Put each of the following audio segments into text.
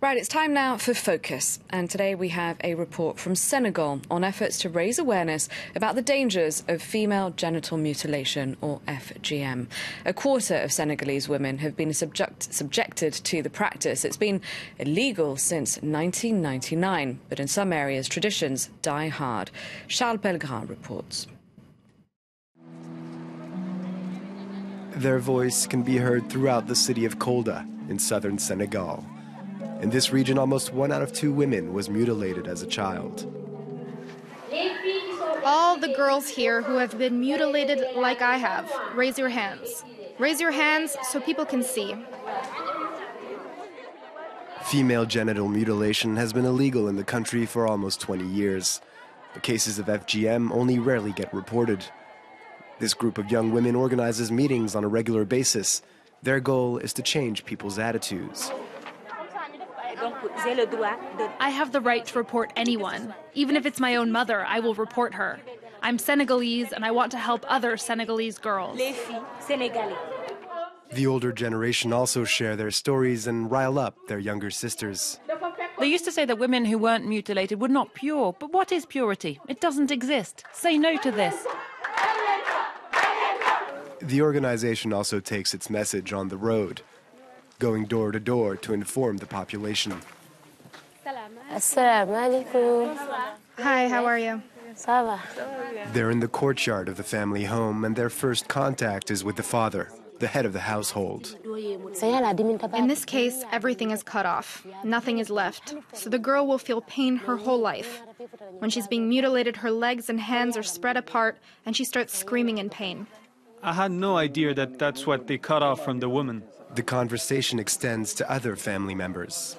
Right, it's time now for Focus, and today we have a report from Senegal on efforts to raise awareness about the dangers of female genital mutilation, or FGM. A quarter of Senegalese women have been subjected to the practice. It's been illegal since 1999, but in some areas traditions die hard. Charles Pellegrin reports. Their voice can be heard throughout the city of Kolda in southern Senegal. In this region, almost 1 out of 2 women was mutilated as a child. All the girls here who have been mutilated like I have, raise your hands. Raise your hands so people can see. Female genital mutilation has been illegal in the country for almost 20 years. But cases of FGM only rarely get reported. This group of young women organizes meetings on a regular basis. Their goal is to change people's attitudes. I have the right to report anyone. Even if it's my own mother, I will report her. I'm Senegalese and I want to help other Senegalese girls. The older generation also share their stories and rile up their younger sisters. They used to say that women who weren't mutilated were not pure. But what is purity? It doesn't exist. Say no to this. The organization also takes its message on the road, going door to door to inform the population. Hi, how are you? They're in the courtyard of the family home, and their first contact is with the father, the head of the household. In this case, everything is cut off. Nothing is left. So the girl will feel pain her whole life. When she's being mutilated, her legs and hands are spread apart, and she starts screaming in pain. I had no idea that that's what they cut off from the woman. The conversation extends to other family members.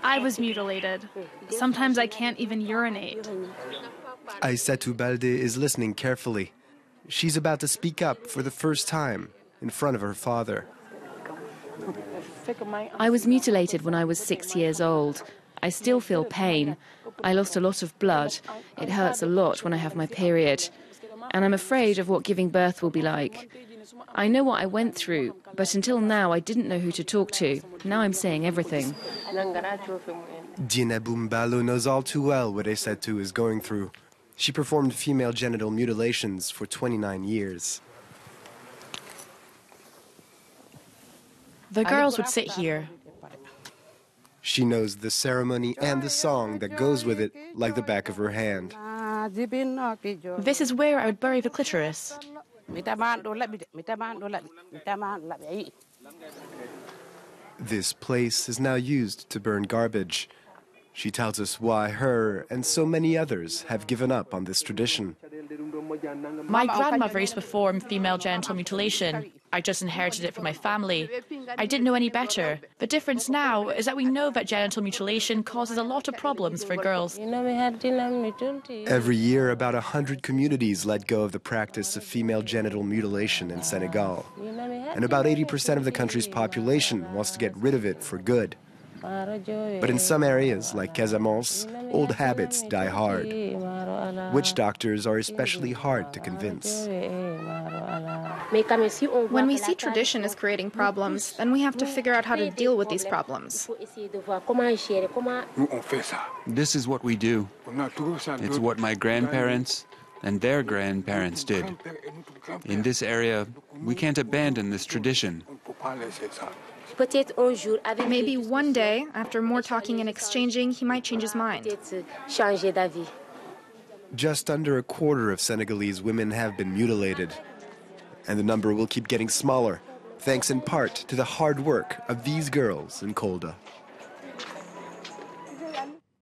I was mutilated. Sometimes I can't even urinate. AISSATOU BALDE is listening carefully. She's about to speak up for the first time in front of her father. I was mutilated when I was 6 years old. I still feel pain. I lost a lot of blood. It hurts a lot when I have my period. And I'm afraid of what giving birth will be like. I know what I went through, but until now I didn't know who to talk to. Now I'm saying everything. Bumbalo knows all too well what AISSATOU is going through. She performed female genital mutilations for 29 years. The girls would sit here. She knows the ceremony and the song that goes with it like the back of her hand. This is where I would bury the clitoris. This place is now used to burn garbage. She tells us why her and so many others have given up on this tradition. My grandmother used to perform female genital mutilation. I just inherited it from my family. I didn't know any better. The difference now is that we know that genital mutilation causes a lot of problems for girls. Every year, about 100 communities let go of the practice of female genital mutilation in Senegal. And about 80% of the country's population wants to get rid of it for good. But in some areas, like Casamance, old habits die hard. Witch doctors are especially hard to convince. When we see tradition is creating problems, then we have to figure out how to deal with these problems. This is what we do. It's what my grandparents and their grandparents did. In this area, we can't abandon this tradition. Maybe one day, after more talking and exchanging, he might change his mind. Just under a quarter of Senegalese women have been mutilated. And the number will keep getting smaller, thanks in part to the hard work of these girls in Kolda.